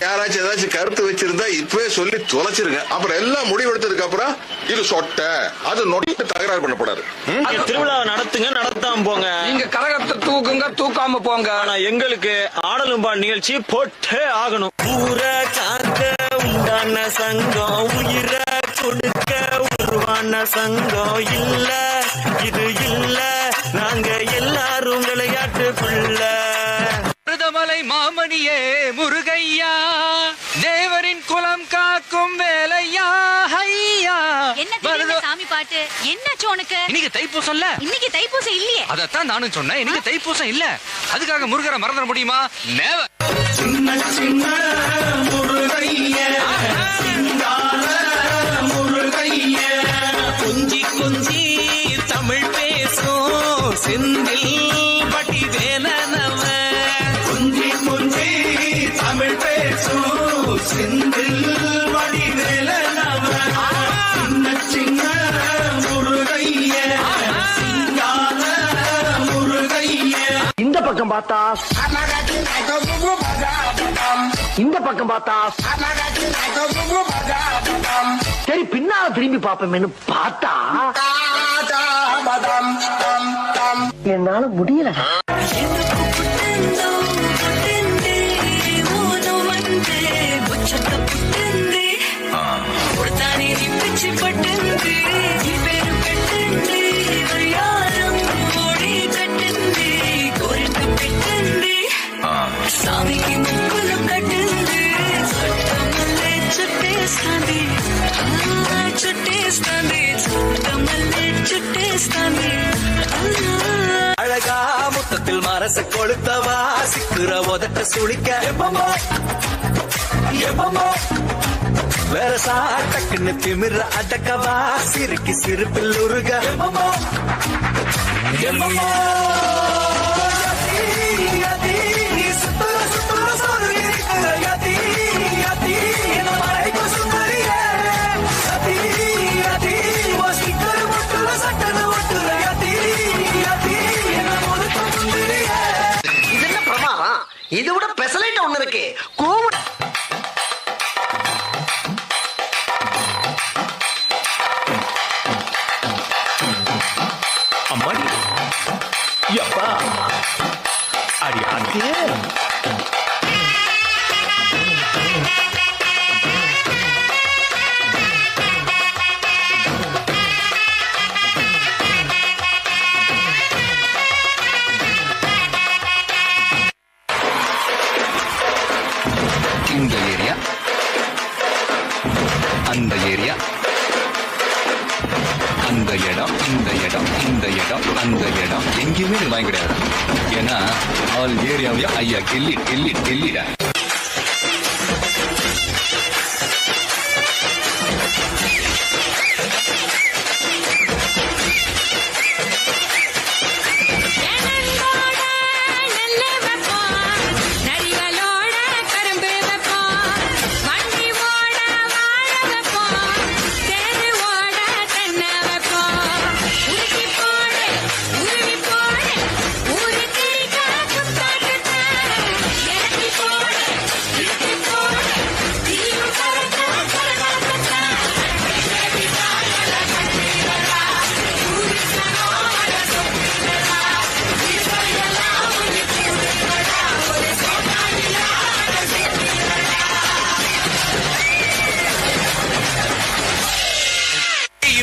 யாராச்சும் ஏதாச்சும் கருத்து வச்சிருந்தா இப்பவே சொல்லி தொலைச்சிருங்க. அப்புறம் எல்லாம் முடிவெடுத்ததுக்கு அப்புறம் இது சொட்ட அது நொட்டு தகராறு பண்ணப்படாது. திருவிழா நடத்துங்க, நடத்தாம போங்க. நீங்க கரகத்தை தூக்குங்க, தூக்காம போங்க. ஆனா எங்களுக்கு ஆடலும்பா நிகழ்ச்சி போட்டே ஆகணும். ஊரை காக்க உண்டான சங்கம், உயிரை கொடுக்க உருவான சங்கம் இல்ல, இது இல்ல, நாங்க எல்லாரும் விளையாட்டுக்குள்ள. மருதமலை மாமணியே முருகையா, தேவரின் குலம் காக்கும் வேலையா. ஐயா என்ன சாமி பாட்டு என்னாச்சு உனக்கு? இன்னைக்கு தைப்பூசம்ல. இன்னைக்கு தைப்பூசம் இல்லையே. அதத்தான் நானும் சொன்னேன், இன்னைக்கு தைப்பூசம் இல்ல. அதுக்காக முருகரை மறந்துட முடியுமா? நேவர். கொஞ்சி கொஞ்சி தமிழ் பேசும் செந்தில் பட்டி வேலனவ. கொஞ்சி கொஞ்சி தமிழ் பேசும் செந்தில் பட்டி வேலனவ. சின்ன சின்ன முருகைய, சிங்கார முருகைய. இந்த பக்கம் பார்த்தா, இந்த பக்கம் பார்த்தா, சரி பின்னால திரும்பி பாப்போமேனு பார்த்தா என்னால முடியல. அழகா முத்தத்தில் மரச கொளுத்தவா, சிக்குற உதட்ட சுழிக்க எப்பமோ எப்பமோ வேற சாட்டக்குன்னு திமிர அடக்கவா, சிரிக்கி சிரிப்பில் உருக எப்பமோ எப்பமோ. இதை விட பெசலைட் ஒண்ணு இருக்கு. அம்மாடி யப்பா அடி அடியே. இந்த ஏரியா, அந்த ஏரியா, அந்த இடம், இந்த இடம், இந்த இடம், அந்த இடம் எங்கேயுமே நீ வாங்க கிடையாது. ஏன்னா ஆல் ஏரியாவையும் ஐயா கில்லி கில்லி கில்லிட.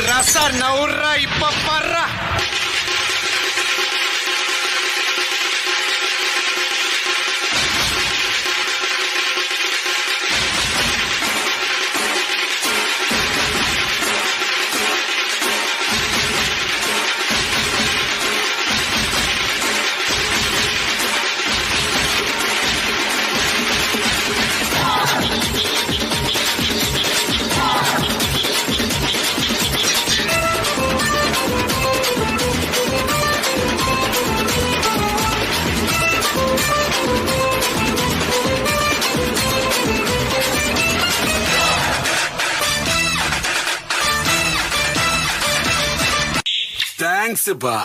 ரசா நவுறா இப்ப பர்றா. தேங்க்ஸ்ப்பா.